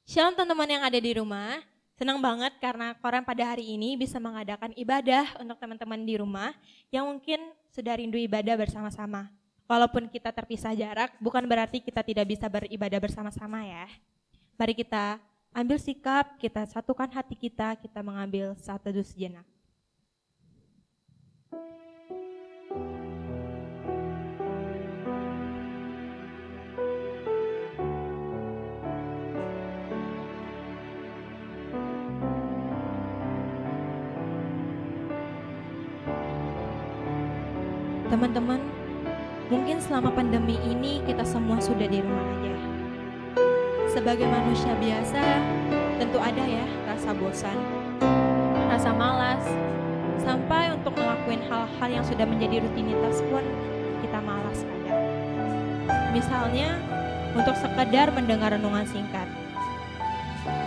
Shalom teman-teman yang ada di rumah. Senang banget karena Koran pada hari ini bisa mengadakan ibadah untuk teman-teman di rumah yang mungkin sudah rindu ibadah bersama-sama. Walaupun kita terpisah jarak, bukan berarti kita tidak bisa beribadah bersama-sama ya. Mari kita ambil sikap, kita satukan hati kita mengambil saat teduh sejenak. Teman-teman, mungkin selama pandemi ini kita semua sudah di rumah aja. Sebagai manusia biasa, tentu ada ya rasa bosan, rasa malas, sampai untuk ngelakuin hal-hal yang sudah menjadi rutinitas pun kita malas kadang. Misalnya, untuk sekedar mendengar renungan singkat.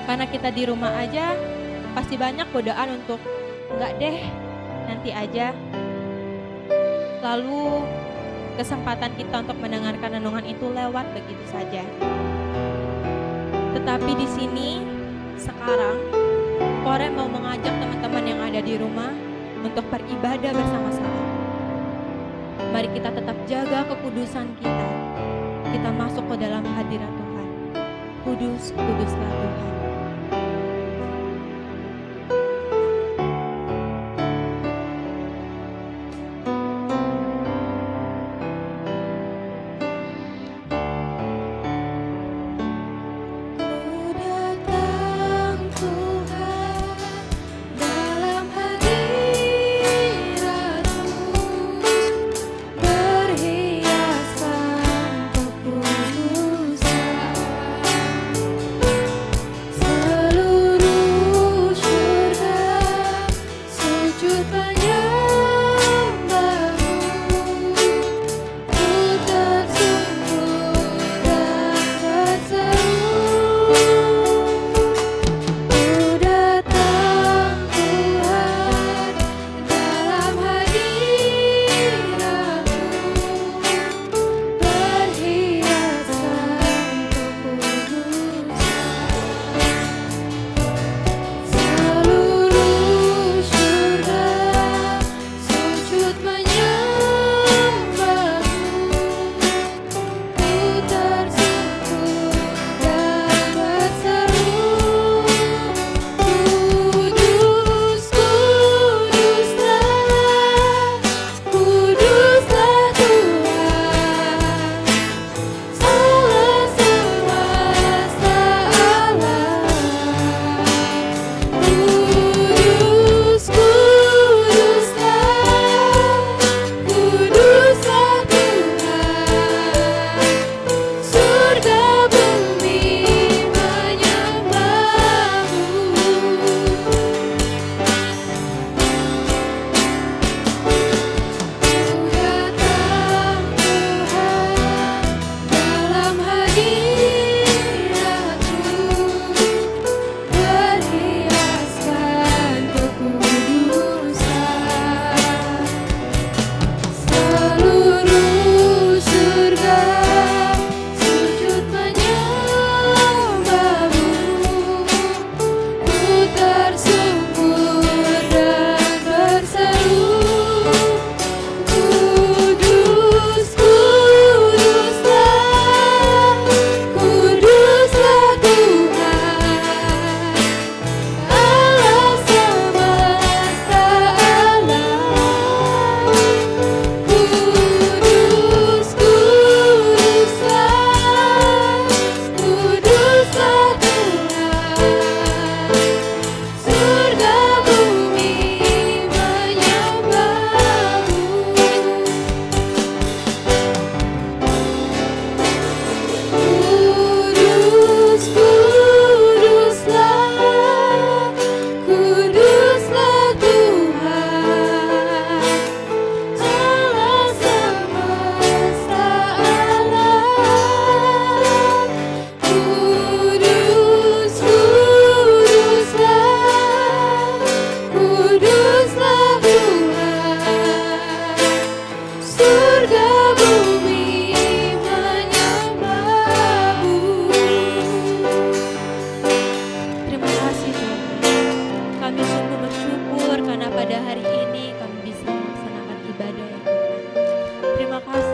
Karena kita di rumah aja, pasti banyak godaan untuk enggak deh, nanti aja. Lalu kesempatan kita untuk mendengarkan renungan itu lewat begitu saja. Tetapi di sini sekarang Koren mau mengajak teman-teman yang ada di rumah untuk beribadah bersama-sama. Mari kita tetap jaga kekudusan kita. Kita masuk ke dalam hadirat Tuhan. Kudus, kuduslah Tuhan.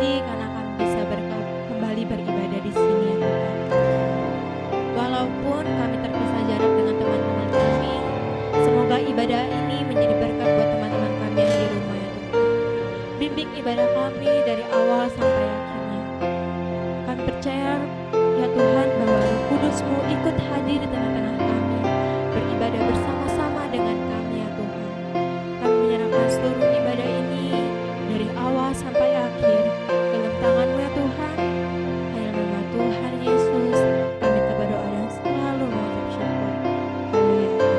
lagi karena kami bisa kembali beribadah di sini ya Tuhan. Walaupun kami terpisah jarak dengan teman-teman kami, semoga ibadah ini menjadi berkat buat teman-teman kami yang di rumah ya Tuhan. Bimbing ibadah kami dari awal sampai akhirnya. Kami percaya ya Tuhan bahwa Roh Kudus-Mu ikut hadir di tengah-tengah kami, beribadah bersama-sama dengan kami ya Tuhan. Kami menyerahkan seluruh ibadah ini dari awal sampai akhir ke dalam tangan-Mu ya Tuhan. Hanya nama Tuhan Yesus kami berdoa dan selalu mengucap syukur.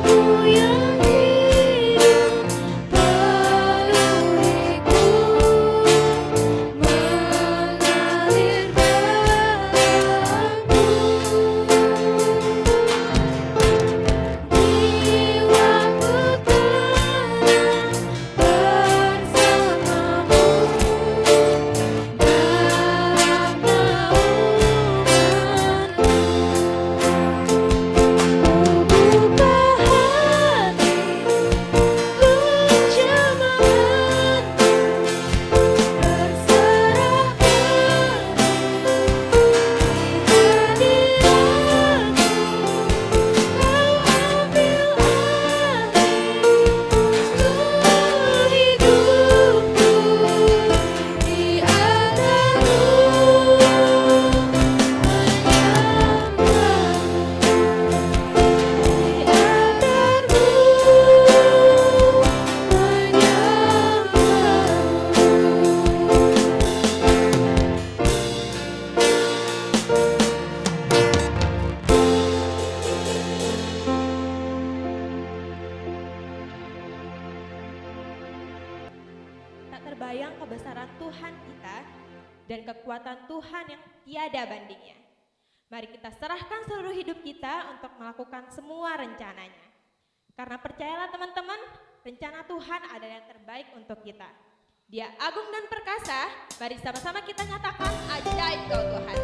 Haleluya. Terbayang kebesaran Tuhan kita dan kekuatan Tuhan yang tiada bandingnya. Mari kita serahkan seluruh hidup kita untuk melakukan semua rencananya. Karena percayalah teman-teman, rencana Tuhan adalah yang terbaik untuk kita. Dia agung dan perkasa, mari sama-sama kita nyatakan ajaib Kau Tuhan.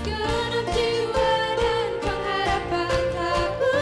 Genap jiwa dan pengharapan tak ku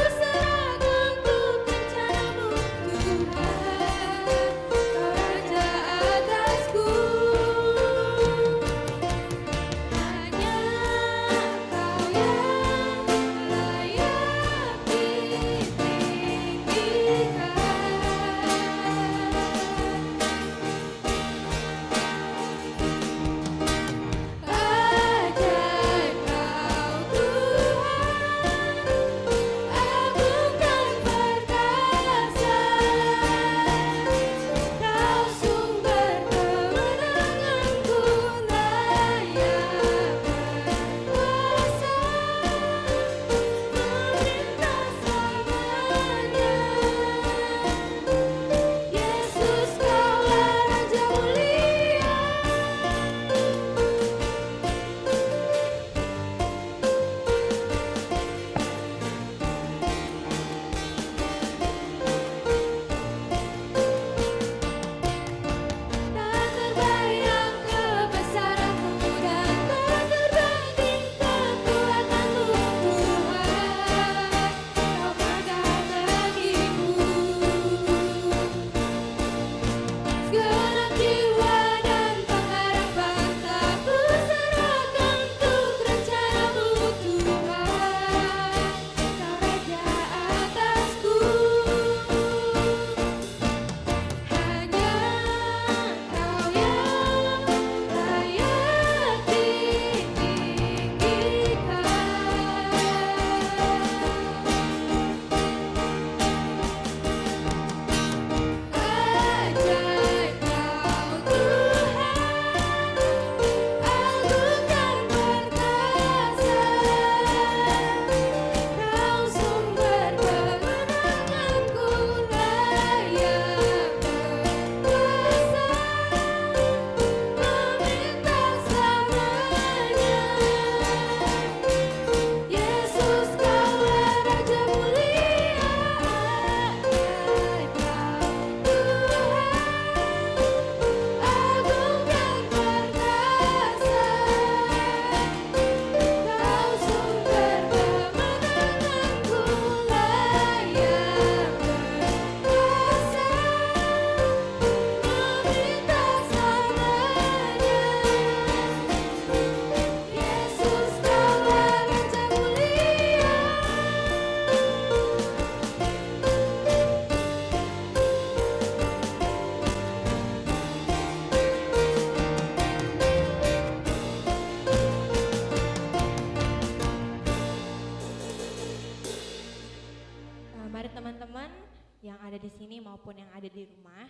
sini maupun yang ada di rumah,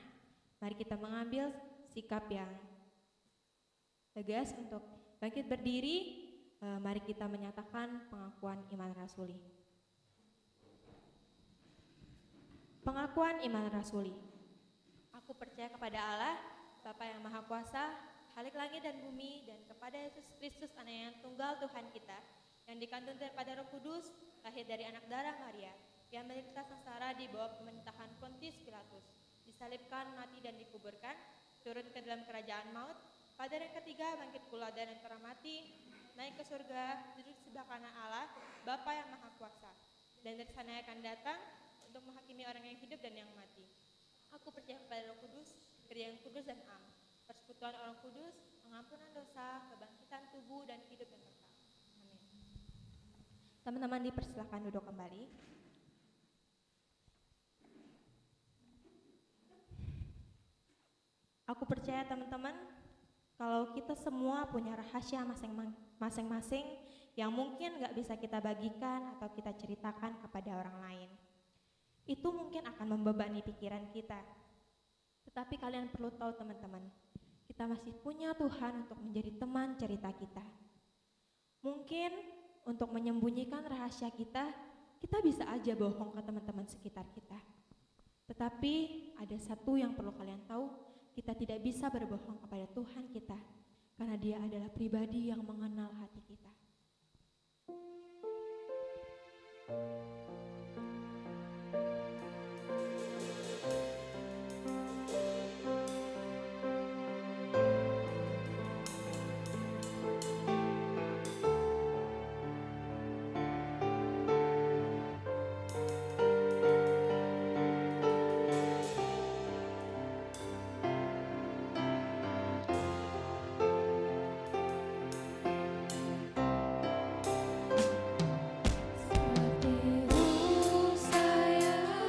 mari kita mengambil sikap yang tegas untuk bangkit berdiri. Mari kita menyatakan pengakuan iman rasuli. Pengakuan iman rasuli. Aku percaya kepada Allah, Bapa yang Maha Kuasa, Khalik langit dan bumi, dan kepada Yesus Kristus, Anak yang tunggal Tuhan kita, yang dikandung daripada Roh Kudus, lahir dari anak darah Maria, yang menderita sengsara di bawah pemerintahan Pontius Pilatus, disalibkan, mati dan dikuburkan, turun ke dalam kerajaan maut, pada hari ketiga bangkit pula dari antara mati, naik ke surga, duduk sebelah kanan Allah, Bapa yang Maha Kuasa, dan dari sana akan datang untuk menghakimi orang yang hidup dan yang mati. Aku percaya kepada Roh Kudus, Gereja yang kudus dan am, persekutuan orang kudus, pengampunan dosa, kebangkitan tubuh dan hidup yang kekal. Amin. Teman-teman dipersilakan duduk kembali. Aku percaya teman-teman, kalau kita semua punya rahasia masing-masing yang mungkin gak bisa kita bagikan atau kita ceritakan kepada orang lain. Itu mungkin akan membebani pikiran kita. Tetapi kalian perlu tahu teman-teman, kita masih punya Tuhan untuk menjadi teman cerita kita. Mungkin untuk menyembunyikan rahasia kita bisa aja bohong ke teman-teman sekitar kita. Tetapi ada satu yang perlu kalian tahu, kita tidak bisa berbohong kepada Tuhan kita, karena Dia adalah pribadi yang mengenal hati kita. Seperti ruh saya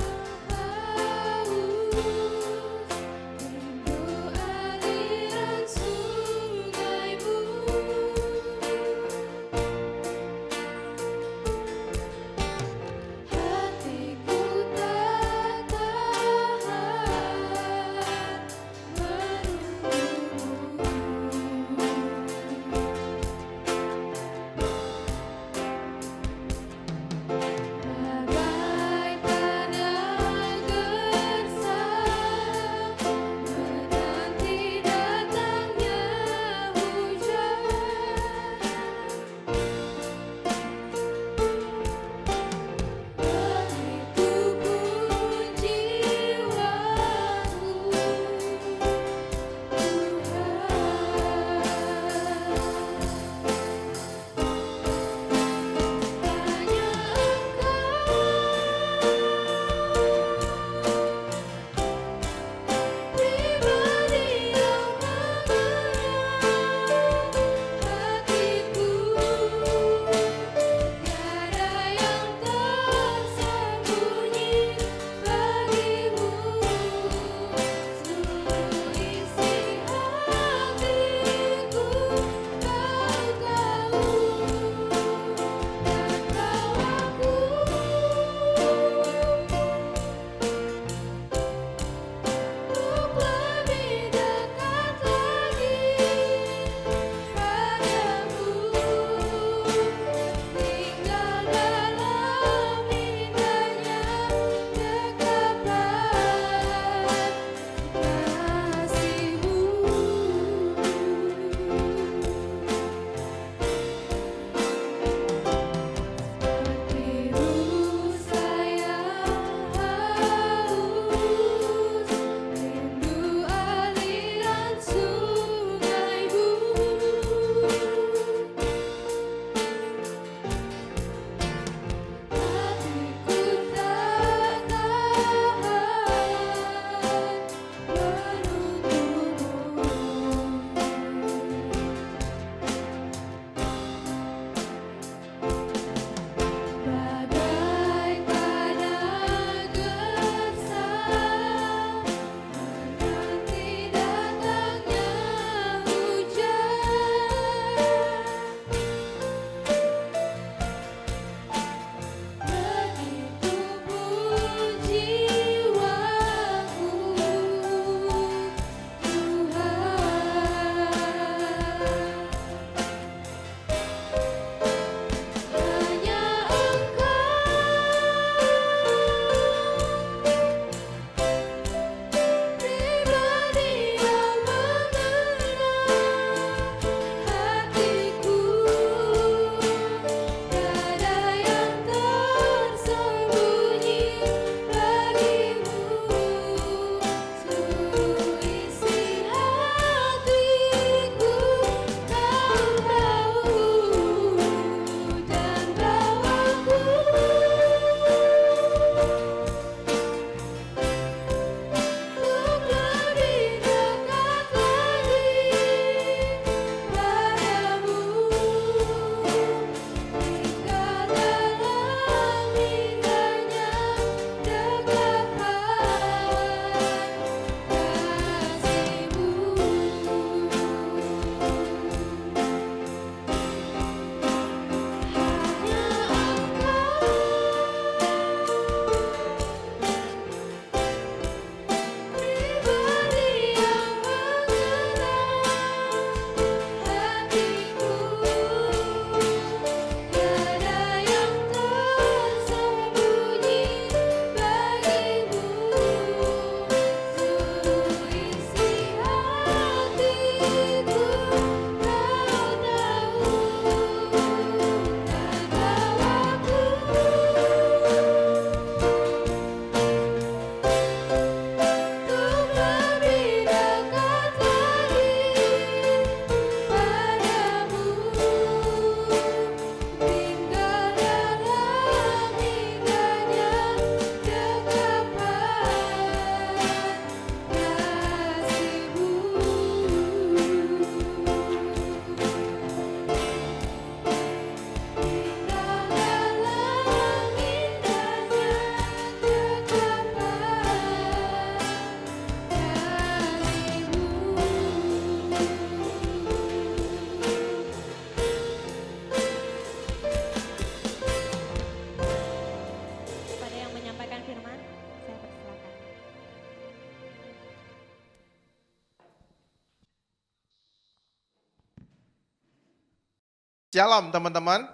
Shalom teman-teman,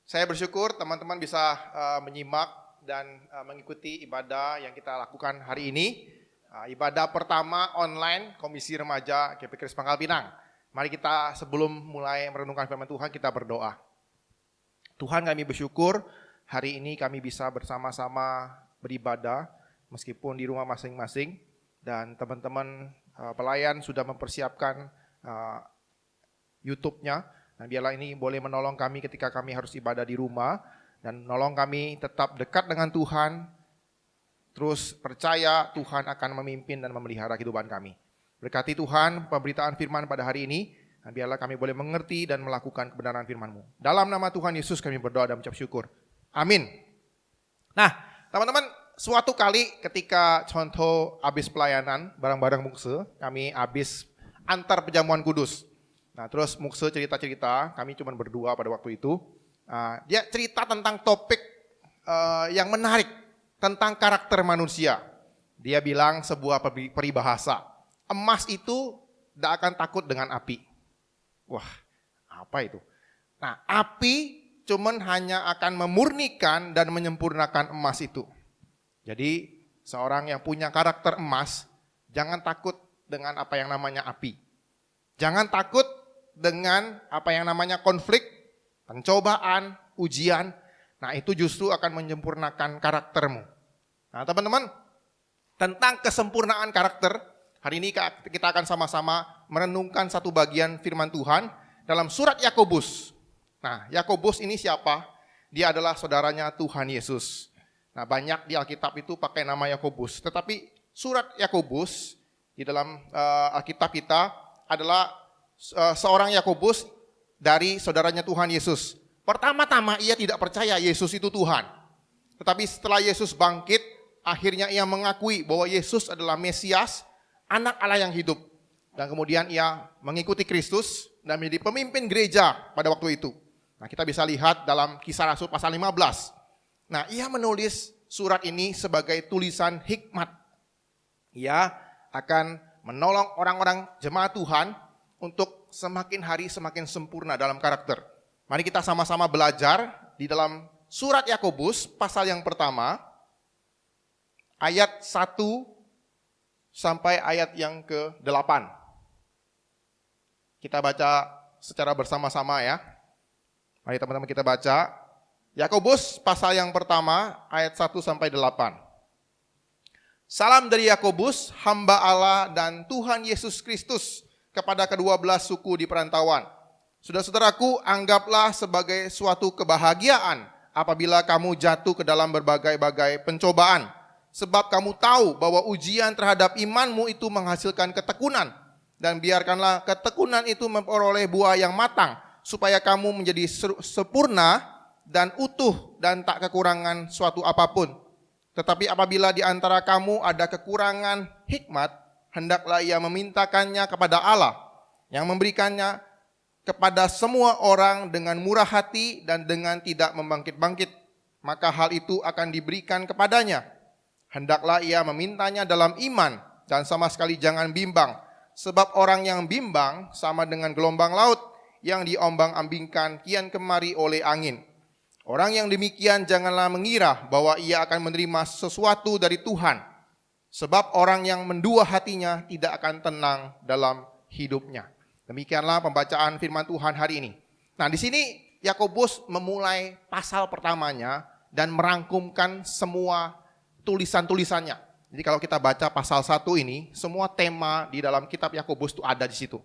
saya bersyukur teman-teman bisa menyimak dan mengikuti ibadah yang kita lakukan hari ini. Ibadah pertama online Komisi Remaja GP Kris Pangkal Pinang. Mari kita sebelum mulai merenungkan firman Tuhan kita berdoa. Tuhan, kami bersyukur hari ini kami bisa bersama-sama beribadah meskipun di rumah masing-masing. Dan teman-teman pelayan sudah mempersiapkan YouTube-nya. Nah, biarlah ini boleh menolong kami ketika kami harus ibadah di rumah dan menolong kami tetap dekat dengan Tuhan, terus percaya Tuhan akan memimpin dan memelihara kehidupan kami. Berkati Tuhan pemberitaan firman pada hari ini, nah, biarlah kami boleh mengerti dan melakukan kebenaran firman-Mu. Dalam nama Tuhan Yesus kami berdoa dan mengucap syukur. Amin. Nah, teman-teman, suatu kali ketika contoh habis pelayanan bareng-bareng Mukse, kami habis antar perjamuan kudus. Nah, terus Mukse cerita-cerita, kami cuma berdua pada waktu itu. Dia cerita tentang topik yang menarik, tentang karakter manusia. Dia bilang sebuah peribahasa, emas itu tidak akan takut dengan api. Wah, apa itu? Nah, api cuman hanya akan memurnikan dan menyempurnakan emas itu. Jadi, seorang yang punya karakter emas, jangan takut dengan apa yang namanya api. Jangan takut dengan apa yang namanya konflik, pencobaan, ujian. Nah, itu justru akan menyempurnakan karaktermu. Nah, teman-teman, tentang kesempurnaan karakter, hari ini kita akan sama-sama merenungkan satu bagian firman Tuhan dalam surat Yakobus. Nah, Yakobus ini siapa? Dia adalah saudaranya Tuhan Yesus. Nah, banyak di Alkitab itu pakai nama Yakobus, tetapi surat Yakobus di dalam Alkitab kita adalah seorang Yakobus dari saudaranya Tuhan Yesus. Pertama-tama ia tidak percaya Yesus itu Tuhan. Tetapi setelah Yesus bangkit, akhirnya ia mengakui bahwa Yesus adalah Mesias, anak Allah yang hidup. Dan kemudian ia mengikuti Kristus dan menjadi pemimpin gereja pada waktu itu. Nah, kita bisa lihat dalam Kisah Rasul pasal 15. Nah, ia menulis surat ini sebagai tulisan hikmat. Ia akan menolong orang-orang jemaat Tuhan untuk semakin hari semakin sempurna dalam karakter. Mari kita sama-sama belajar di dalam surat Yakobus pasal yang pertama, ayat 1 sampai ayat yang ke-8. Kita baca secara bersama-sama ya. Mari teman-teman kita baca. Yakobus pasal yang pertama, ayat 1 sampai 8. Salam dari Yakobus, hamba Allah dan Tuhan Yesus Kristus, kepada kedua belas suku di perantauan. Saudara-saudaraku, anggaplah sebagai suatu kebahagiaan apabila kamu jatuh ke dalam berbagai-bagai pencobaan. Sebab kamu tahu bahwa ujian terhadap imanmu itu menghasilkan ketekunan. Dan biarkanlah ketekunan itu memperoleh buah yang matang, supaya kamu menjadi sempurna dan utuh dan tak kekurangan suatu apapun. Tetapi apabila di antara kamu ada kekurangan hikmat, hendaklah ia memintakannya kepada Allah yang memberikannya kepada semua orang dengan murah hati dan dengan tidak membangkit-bangkit. Maka hal itu akan diberikan kepadanya. Hendaklah ia memintanya dalam iman dan sama sekali jangan bimbang. Sebab orang yang bimbang sama dengan gelombang laut yang diombang-ambingkan kian kemari oleh angin. Orang yang demikian janganlah mengira bahwa ia akan menerima sesuatu dari Tuhan. Sebab orang yang mendua hatinya tidak akan tenang dalam hidupnya. Demikianlah pembacaan firman Tuhan hari ini. Nah, di sini Yakobus memulai pasal pertamanya dan merangkumkan semua tulisan-tulisannya. Jadi kalau kita baca pasal 1 ini, semua tema di dalam kitab Yakobus itu ada di situ.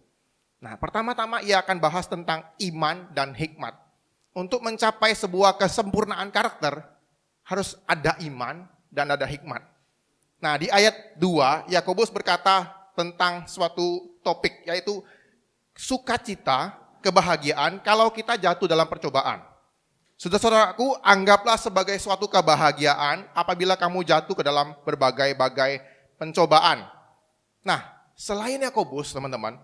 Nah, pertama-tama ia akan bahas tentang iman dan hikmat. Untuk mencapai sebuah kesempurnaan karakter, harus ada iman dan ada hikmat. Nah, di ayat 2, Yakobus berkata tentang suatu topik, yaitu sukacita, kebahagiaan kalau kita jatuh dalam percobaan. Saudara-saudaraku, anggaplah sebagai suatu kebahagiaan apabila kamu jatuh ke dalam berbagai-bagai pencobaan. Nah, selain Yakobus, teman-teman,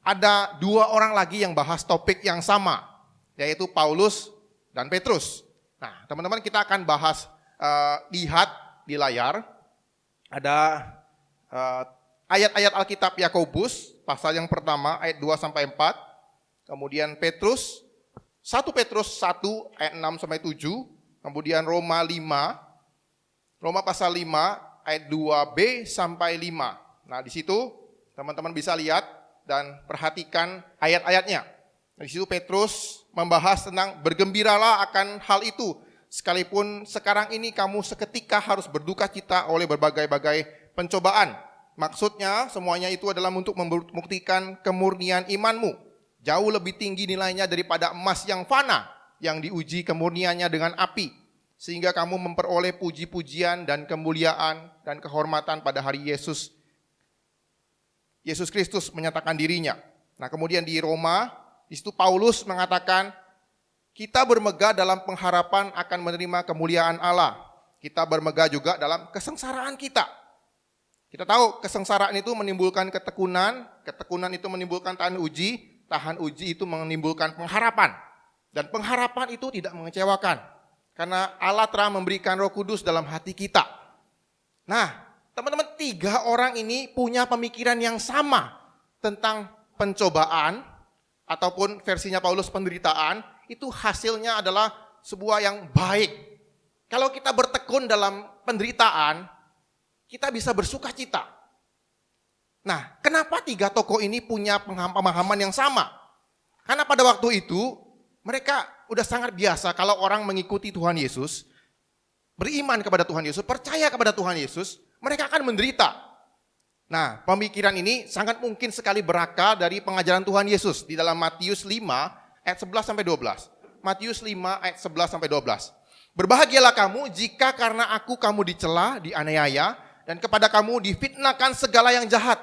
ada dua orang lagi yang bahas topik yang sama, yaitu Paulus dan Petrus. Nah, teman-teman, kita akan bahas, lihat di layar. Ada ayat-ayat Alkitab Yakobus, pasal yang pertama, ayat 2 sampai 4. Kemudian Petrus, 1 Petrus 1 ayat 6 sampai 7, kemudian Roma 5, Roma pasal 5 ayat 2b sampai 5. Nah, di situ teman-teman bisa lihat dan perhatikan ayat-ayatnya. Di situ Petrus membahas tentang bergembiralah akan hal itu, sekalipun sekarang ini kamu seketika harus berduka cita oleh berbagai-bagai pencobaan. Maksudnya semuanya itu adalah untuk membuktikan kemurnian imanmu. Jauh lebih tinggi nilainya daripada emas yang fana, yang diuji kemurniannya dengan api, sehingga kamu memperoleh puji-pujian dan kemuliaan dan kehormatan pada hari Yesus Kristus menyatakan dirinya. Nah, kemudian di Roma, di situ Paulus mengatakan, kita bermegah dalam pengharapan akan menerima kemuliaan Allah. Kita bermegah juga dalam kesengsaraan kita. Kita tahu kesengsaraan itu menimbulkan ketekunan, ketekunan itu menimbulkan tahan uji itu menimbulkan pengharapan. Dan pengharapan itu tidak mengecewakan, karena Allah telah memberikan Roh Kudus dalam hati kita. Nah, teman-teman, 3 orang ini punya pemikiran yang sama tentang pencobaan, ataupun versinya Paulus penderitaan, itu hasilnya adalah sebuah yang baik. Kalau kita bertekun dalam penderitaan, kita bisa bersuka cita. Nah, kenapa 3 tokoh ini punya pemahaman yang sama? Karena pada waktu itu, mereka udah sangat biasa kalau orang mengikuti Tuhan Yesus, beriman kepada Tuhan Yesus, percaya kepada Tuhan Yesus, mereka akan menderita. Nah, pemikiran ini sangat mungkin sekali berakar dari pengajaran Tuhan Yesus di dalam Matius 5 ayat 11 sampai 12. Matius 5 ayat 11 sampai 12. Berbahagialah kamu jika karena aku kamu dicela, dianiaya, dan kepada kamu difitnahkan segala yang jahat.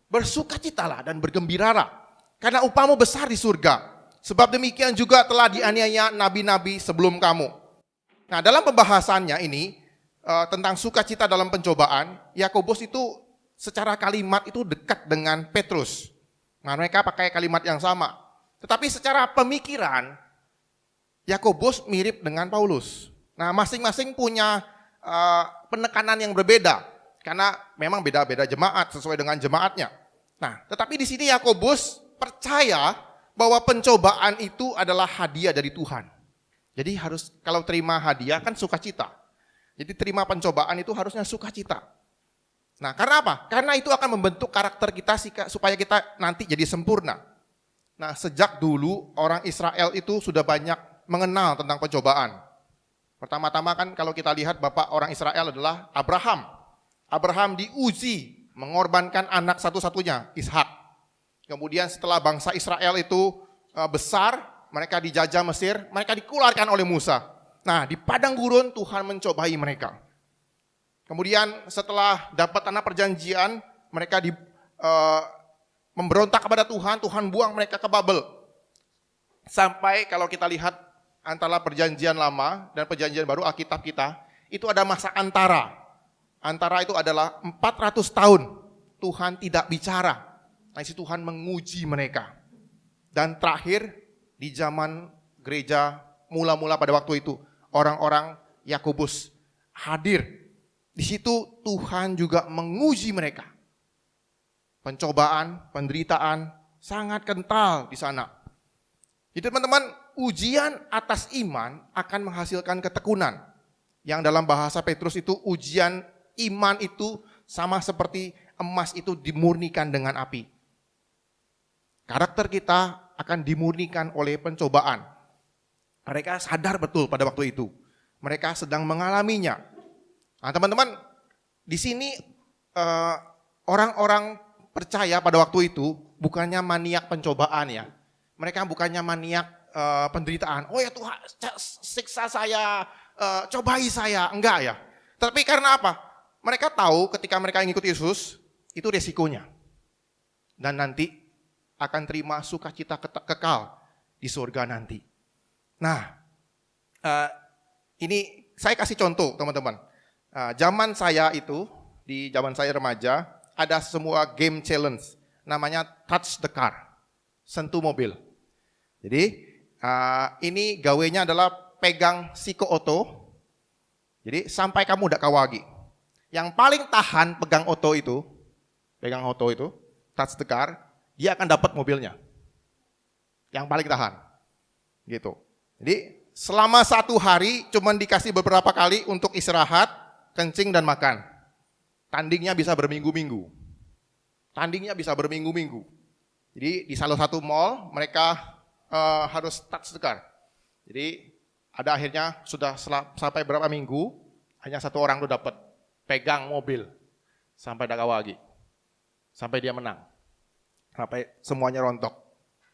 Bersukacitalah dan bergembiralah, karena upahmu besar di surga. Sebab demikian juga telah dianiaya nabi-nabi sebelum kamu. Nah, dalam pembahasannya ini tentang sukacita dalam pencobaan, Yakobus itu secara kalimat itu dekat dengan Petrus. Nah, mereka pakai kalimat yang sama. Tetapi secara pemikiran, Yakobus mirip dengan Paulus. Nah, masing-masing punya penekanan yang berbeda, karena memang beda-beda jemaat sesuai dengan jemaatnya. Nah, tetapi di sini Yakobus percaya bahwa pencobaan itu adalah hadiah dari Tuhan. Jadi harus kalau terima hadiah kan sukacita. Jadi terima pencobaan itu harusnya sukacita. Nah, karena apa? Karena itu akan membentuk karakter kita supaya kita nanti jadi sempurna. Nah, sejak dulu orang Israel itu sudah banyak mengenal tentang pencobaan. Pertama-tama kan kalau kita lihat bapak orang Israel adalah Abraham. Abraham diuji mengorbankan anak satu-satunya, Ishak. Kemudian setelah bangsa Israel itu besar, mereka dijajah Mesir, mereka dikeluarkan oleh Musa. Nah, di padang gurun Tuhan mencobai mereka. Kemudian setelah dapat tanah perjanjian, mereka memberontak kepada Tuhan, Tuhan buang mereka ke Babel. Sampai kalau kita lihat antara perjanjian lama dan perjanjian baru Alkitab kita, itu ada masa antara. Antara itu adalah 400 tahun Tuhan tidak bicara. Nah, isi Tuhan menguji mereka. Dan terakhir di zaman gereja mula-mula pada waktu itu, orang-orang Yakobus hadir. Di situ Tuhan juga menguji mereka. Pencobaan, penderitaan sangat kental di sana. Jadi teman-teman, ujian atas iman akan menghasilkan ketekunan. Yang dalam bahasa Petrus itu ujian iman itu sama seperti emas itu dimurnikan dengan api. Karakter kita akan dimurnikan oleh pencobaan. Mereka sadar betul pada waktu itu. Mereka sedang mengalaminya. Nah, teman-teman, di sini orang-orang percaya pada waktu itu bukannya maniak pencobaan ya. Mereka bukannya maniak penderitaan. Oh ya Tuhan, siksa saya, cobai saya. Enggak ya. Tapi karena apa? Mereka tahu ketika mereka mengikuti Yesus, itu resikonya. Dan nanti akan terima sukacita kekal di surga nanti. Nah, ini saya kasih contoh teman-teman. Zaman saya itu, di zaman saya remaja, ada semua game challenge. Namanya touch the car, sentuh mobil. Jadi ini gawenya adalah pegang siko oto. Jadi sampai kamu udah kawagi. Yang paling tahan pegang oto itu, touch the car, dia akan dapat mobilnya. Yang paling tahan. Gitu. Jadi selama 1 hari cuman dikasih beberapa kali untuk istirahat, kencing dan makan. Tandingnya bisa berminggu-minggu. Jadi di salah satu mall mereka harus touch the car. Jadi ada akhirnya sudah sampai berapa minggu hanya 1 orang tuh dapat pegang mobil sampai Dakawagi. Sampai dia menang. Sampai semuanya rontok.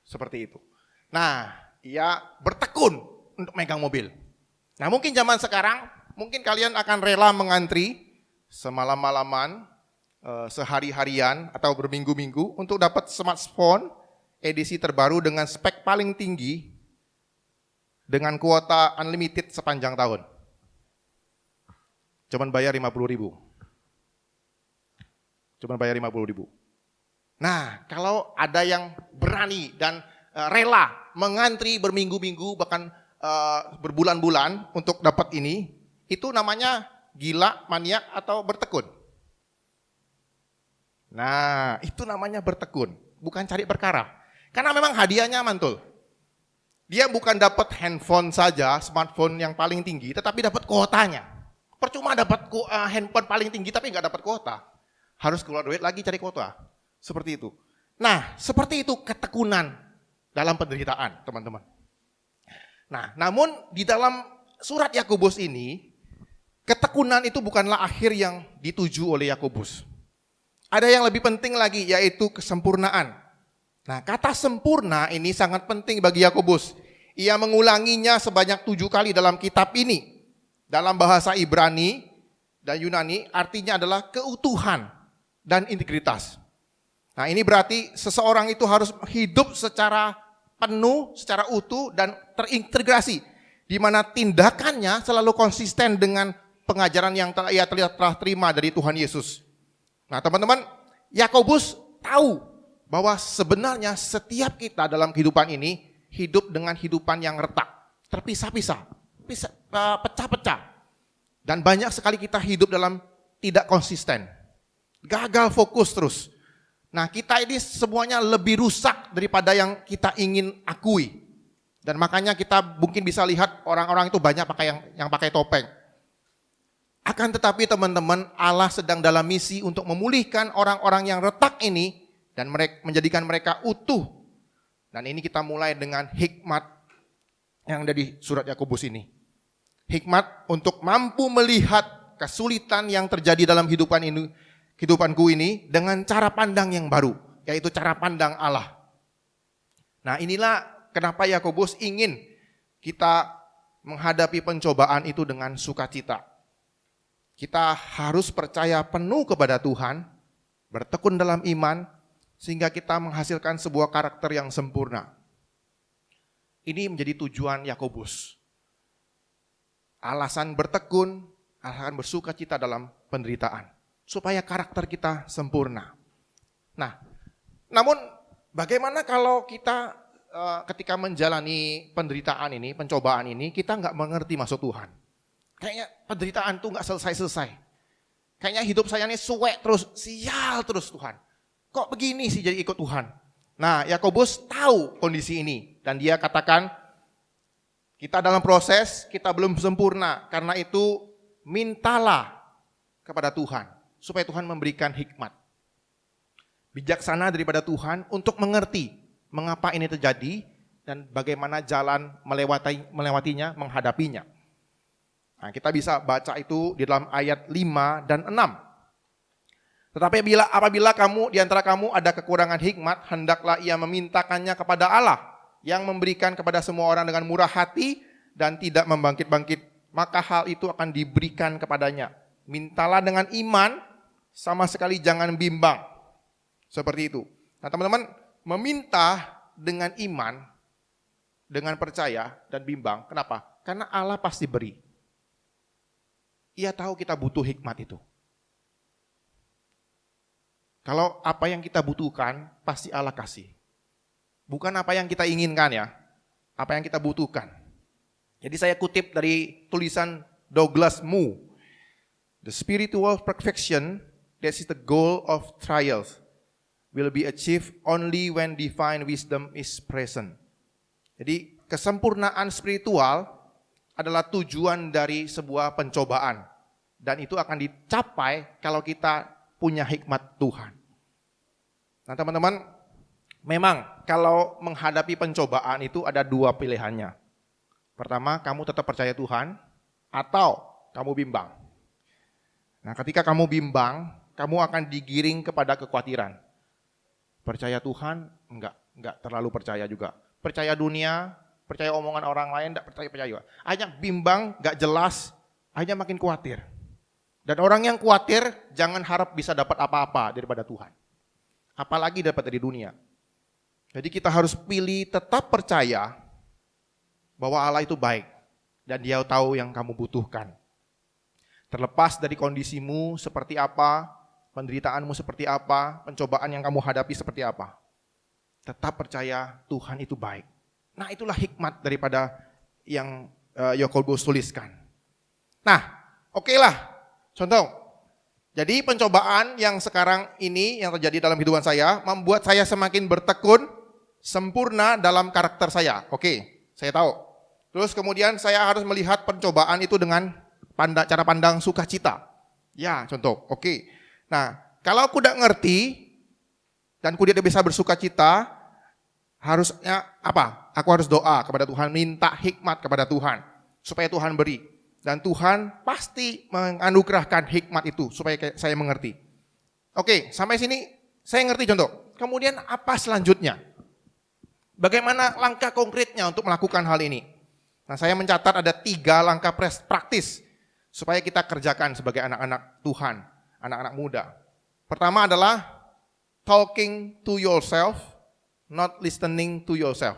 Seperti itu. Nah, ia bertekun untuk megang mobil. Nah, mungkin zaman sekarang, mungkin kalian akan rela mengantri semalam-malaman, sehari-harian atau berminggu-minggu untuk dapat smartphone edisi terbaru dengan spek paling tinggi dengan kuota unlimited sepanjang tahun. Cuman bayar 50.000. Nah, kalau ada yang berani dan rela mengantri berminggu-minggu bahkan berbulan-bulan untuk dapat ini, itu namanya gila, maniak atau bertekun. Nah, itu namanya bertekun, bukan cari perkara. Karena memang hadiahnya mantul. Dia bukan dapat handphone saja, smartphone yang paling tinggi, tetapi dapat kuotanya. Percuma dapat handphone paling tinggi tapi nggak dapat kuota. Harus keluar duit lagi cari kuota. Seperti itu. Nah, seperti itu ketekunan dalam penderitaan, teman-teman. Nah, namun di dalam surat Yakobus ini, ketekunan itu bukanlah akhir yang dituju oleh Yakobus. Ada yang lebih penting lagi, yaitu kesempurnaan. Nah, kata sempurna ini sangat penting bagi Yakobus. Ia mengulanginya sebanyak 7 kali dalam kitab ini. Dalam bahasa Ibrani dan Yunani artinya adalah keutuhan dan integritas. Nah, ini berarti seseorang itu harus hidup secara penuh, secara utuh dan terintegrasi, di mana tindakannya selalu konsisten dengan pengajaran yang ia telah terima dari Tuhan Yesus. Nah, teman-teman, Yakobus tahu bahwa sebenarnya setiap kita dalam kehidupan ini hidup dengan kehidupan yang retak, terpisah-pisah, pecah-pecah. Dan banyak sekali kita hidup dalam tidak konsisten, gagal fokus terus. Nah, kita ini semuanya lebih rusak daripada yang kita ingin akui. Dan makanya kita mungkin bisa lihat orang-orang itu banyak yang pakai topeng. Akan tetapi teman-teman, Allah sedang dalam misi untuk memulihkan orang-orang yang retak ini dan menjadikan mereka utuh. Dan ini kita mulai dengan hikmat yang ada di surat Yakobus ini. Hikmat untuk mampu melihat kesulitan yang terjadi dalam kehidupanku ini dengan cara pandang yang baru, yaitu cara pandang Allah. Nah, inilah kenapa Yakobus ingin kita menghadapi pencobaan itu dengan sukacita. Kita harus percaya penuh kepada Tuhan, bertekun dalam iman, sehingga kita menghasilkan sebuah karakter yang sempurna. Ini menjadi tujuan Yakobus. Alasan bertekun, alasan bersukacita dalam penderitaan. Supaya karakter kita sempurna. Nah, namun bagaimana kalau kita ketika menjalani penderitaan ini, pencobaan ini, kita nggak mengerti maksud Tuhan. Kayaknya penderitaan tuh nggak selesai-selesai. Kayaknya hidup saya ini suwek terus, sial terus Tuhan. Kok begini sih jadi ikut Tuhan? Nah, Yakobus tahu kondisi ini. Dan dia katakan, kita dalam proses, kita belum sempurna. Karena itu, mintalah kepada Tuhan. Supaya Tuhan memberikan hikmat. Bijaksana daripada Tuhan untuk mengerti mengapa ini terjadi. Dan bagaimana jalan melewatinya, menghadapinya. Nah, kita bisa baca itu di dalam ayat 5 dan 6. Tetapi apabila kamu di antara kamu ada kekurangan hikmat, hendaklah ia memintakannya kepada Allah yang memberikan kepada semua orang dengan murah hati dan tidak membangkit-bangkit, maka hal itu akan diberikan kepadanya. Mintalah dengan iman, sama sekali jangan bimbang. Seperti itu. Nah, teman-teman, meminta dengan iman, dengan percaya dan bimbang. Kenapa? Karena Allah pasti beri. Ia tahu kita butuh hikmat itu. Kalau apa yang kita butuhkan, pasti Allah kasih. Bukan apa yang kita inginkan ya, apa yang kita butuhkan. Jadi saya kutip dari tulisan Douglas Moo. The spiritual perfection, that is the goal of trials, will be achieved only when divine wisdom is present. Jadi kesempurnaan spiritual adalah tujuan dari sebuah pencobaan. Dan itu akan dicapai kalau kita punya hikmat Tuhan. Nah teman-teman, memang kalau menghadapi pencobaan itu ada dua pilihannya. Pertama, kamu tetap percaya Tuhan atau kamu bimbang. Nah ketika kamu bimbang, kamu akan digiring kepada kekhawatiran. Percaya Tuhan? Enggak terlalu percaya juga. Percaya dunia, percaya omongan orang lain, enggak percaya juga. Akhirnya bimbang, enggak jelas, akhirnya makin khawatir. Dan orang yang khawatir jangan harap bisa dapat apa-apa daripada Tuhan. Apalagi dapat dari dunia. Jadi kita harus pilih tetap percaya bahwa Allah itu baik. Dan Dia tahu yang kamu butuhkan. Terlepas dari kondisimu seperti apa, penderitaanmu seperti apa, pencobaan yang kamu hadapi seperti apa. Tetap percaya Tuhan itu baik. Nah itulah hikmat daripada yang Yakobus tuliskan. Nah oke lah. Contoh, jadi pencobaan yang sekarang ini yang terjadi dalam kehidupan saya membuat saya semakin bertekun sempurna dalam karakter saya. Oke, saya tahu. Terus kemudian saya harus melihat pencobaan itu dengan cara pandang sukacita. Ya, contoh. Oke. Nah, kalau aku tidak ngerti dan aku tidak bisa bersukacita, harusnya apa? Aku harus doa kepada Tuhan, minta hikmat kepada Tuhan supaya Tuhan beri. Dan Tuhan pasti menganugerahkan hikmat itu supaya saya mengerti. Oke, sampai sini saya ngerti contoh. Kemudian apa selanjutnya? Bagaimana langkah konkretnya untuk melakukan hal ini? Nah, saya mencatat ada 3 langkah praktis supaya kita kerjakan sebagai anak-anak Tuhan, anak-anak muda. Pertama adalah talking to yourself, not listening to yourself.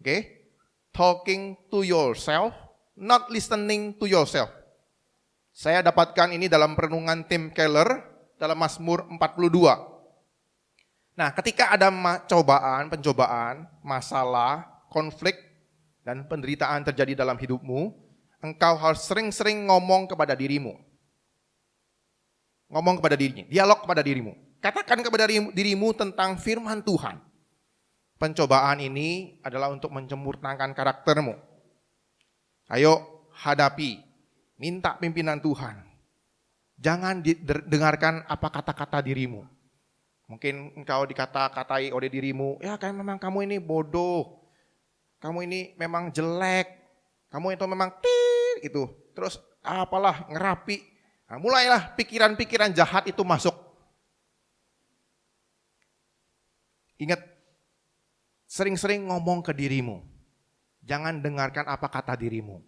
Oke? Talking to yourself, not listening to yourself. Saya dapatkan ini dalam perenungan Tim Keller dalam Mazmur 42. Nah, ketika ada pencobaan, masalah, konflik, dan penderitaan terjadi dalam hidupmu, engkau harus sering-sering ngomong kepada dirimu. Ngomong kepada dirinya, dialog kepada dirimu. Katakan kepada dirimu tentang firman Tuhan. Pencobaan ini adalah untuk mencemurnakan karaktermu. Ayo hadapi, minta pimpinan Tuhan. Jangan dengarkan apa kata-kata dirimu. Mungkin engkau dikata-katai oleh dirimu, ya kan memang kamu ini bodoh, kamu ini memang jelek, kamu itu memang gitu. Terus apalah ngerapi. Nah, mulailah pikiran-pikiran jahat itu masuk. Ingat, sering-sering ngomong ke dirimu. Jangan dengarkan apa kata dirimu.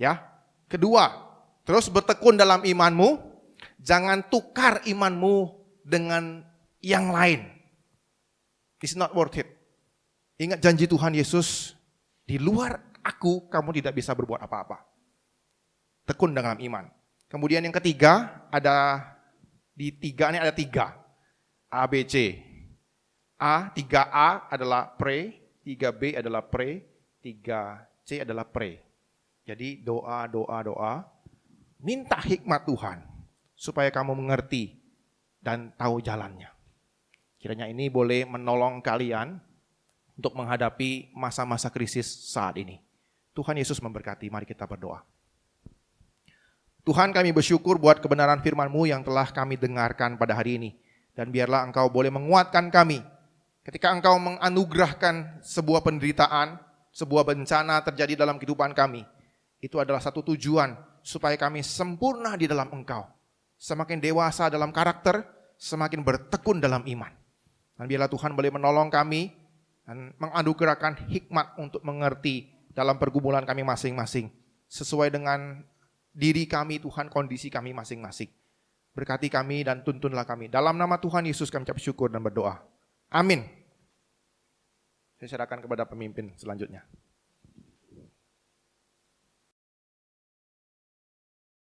Ya. Kedua, terus bertekun dalam imanmu. Jangan tukar imanmu dengan yang lain. It's not worth it. Ingat janji Tuhan Yesus, di luar aku kamu tidak bisa berbuat apa-apa. Tekun dalam iman. Kemudian yang ketiga, di 3 ini ada 3. A, B, C. A, 3A adalah pray, 3B adalah pray, 3C adalah pray. Jadi doa. Minta hikmat Tuhan supaya kamu mengerti dan tahu jalannya. Kiranya ini boleh menolong kalian untuk menghadapi masa-masa krisis saat ini. Tuhan Yesus memberkati, mari kita berdoa. Tuhan, kami bersyukur buat kebenaran firman-Mu yang telah kami dengarkan pada hari ini. Dan biarlah Engkau boleh menguatkan kami ketika Engkau menganugerahkan sebuah penderitaan, sebuah bencana terjadi dalam kehidupan kami. Itu adalah satu tujuan supaya kami sempurna di dalam Engkau. Semakin dewasa dalam karakter, semakin bertekun dalam iman. Dan biarlah Tuhan boleh menolong kami dan menganugerahkan hikmat untuk mengerti dalam pergumulan kami masing-masing. Sesuai dengan diri kami Tuhan, kondisi kami masing-masing. Berkati kami dan tuntunlah kami. Dalam nama Tuhan Yesus kami ucap syukur dan berdoa. Amin. Saya serahkan kepada pemimpin selanjutnya.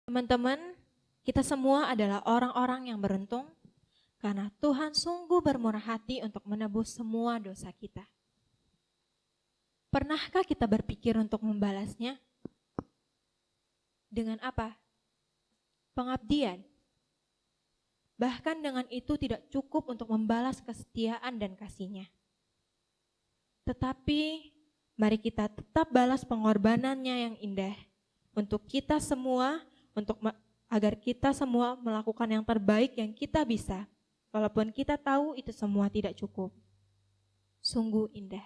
Teman-teman, kita semua adalah orang-orang yang beruntung karena Tuhan sungguh bermurah hati untuk menebus semua dosa kita. Pernahkah kita berpikir untuk membalasnya? Dengan apa? Pengabdian. Bahkan dengan itu tidak cukup untuk membalas kesetiaan dan kasih-Nya. Tetapi Mari kita tetap balas pengorbanannya yang indah untuk kita semua, agar kita semua melakukan yang terbaik yang kita bisa. Walaupun kita tahu itu semua tidak cukup. Sungguh indah.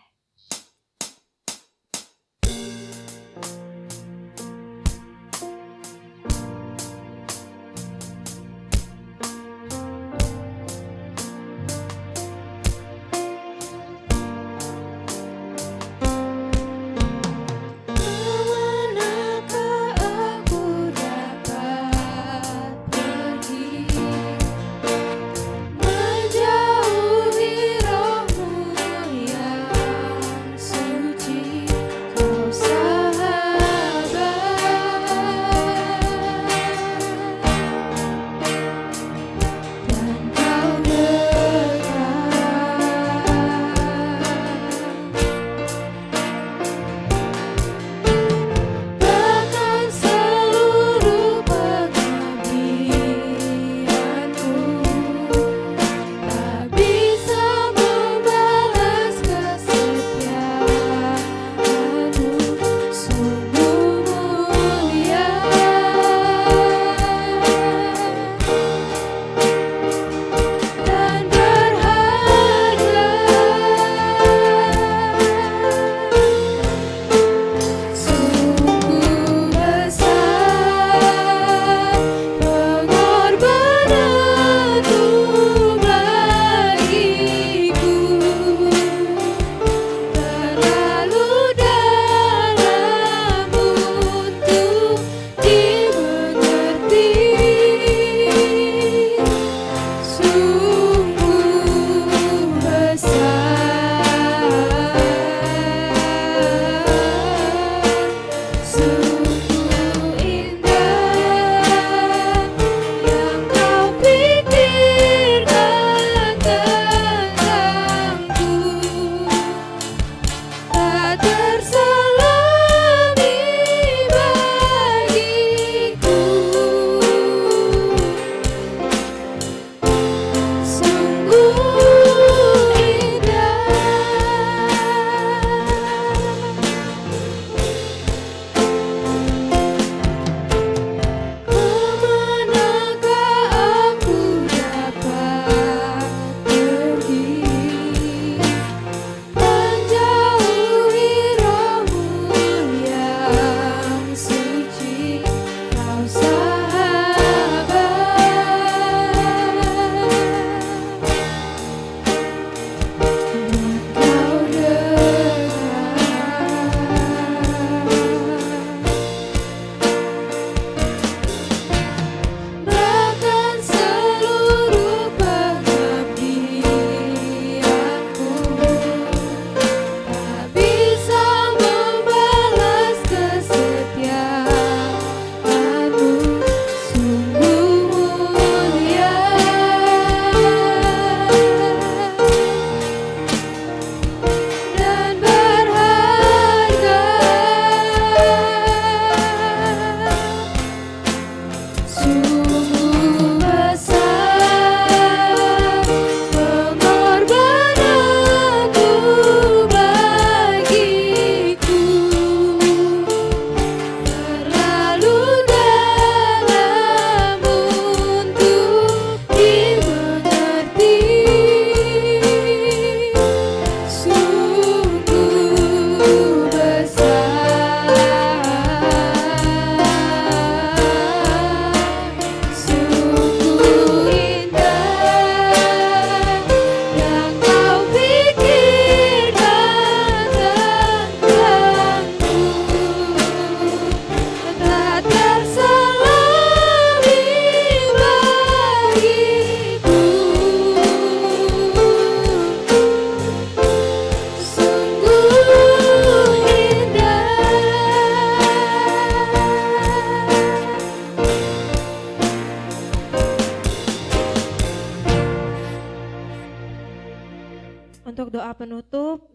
Untuk doa penutup,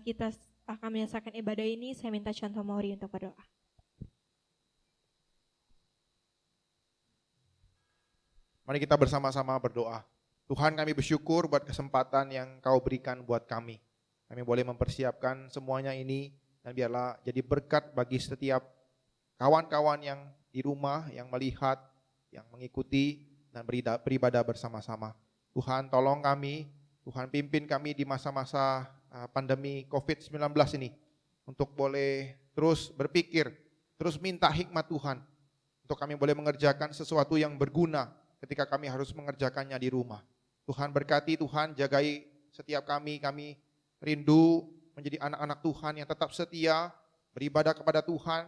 kita akan menyelesaikan ibadah ini. Saya minta Contoh Mauri untuk berdoa. Mari kita bersama-sama berdoa. Tuhan, kami bersyukur buat kesempatan yang Kau berikan buat kami. Kami boleh mempersiapkan semuanya ini Dan biarlah jadi berkat bagi setiap kawan-kawan yang di rumah, yang melihat, yang mengikuti, dan beribadah bersama-sama. Tuhan tolong kami, Tuhan pimpin kami di masa-masa pandemi COVID-19 ini. Untuk boleh terus berpikir, terus minta hikmat Tuhan. Untuk kami boleh mengerjakan sesuatu yang berguna ketika kami harus mengerjakannya di rumah. Tuhan berkati, Tuhan jagai setiap kami rindu menjadi anak-anak Tuhan yang tetap setia, beribadah kepada Tuhan,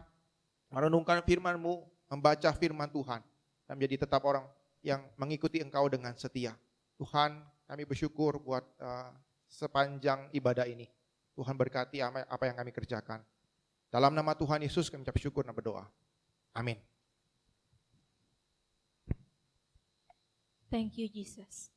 merenungkan firman-Mu, membaca firman Tuhan, dan menjadi tetap orang yang mengikuti Engkau dengan setia. Tuhan, kami bersyukur buat sepanjang ibadah ini. Tuhan berkati apa yang kami kerjakan. Dalam nama Tuhan Yesus kami ucap syukur dan berdoa. Amin. Thank you, Jesus.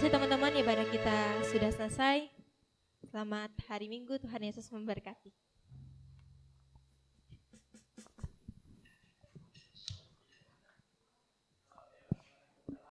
Teman-teman, ibadah kita sudah selesai. Selamat hari Minggu, Tuhan Yesus memberkati.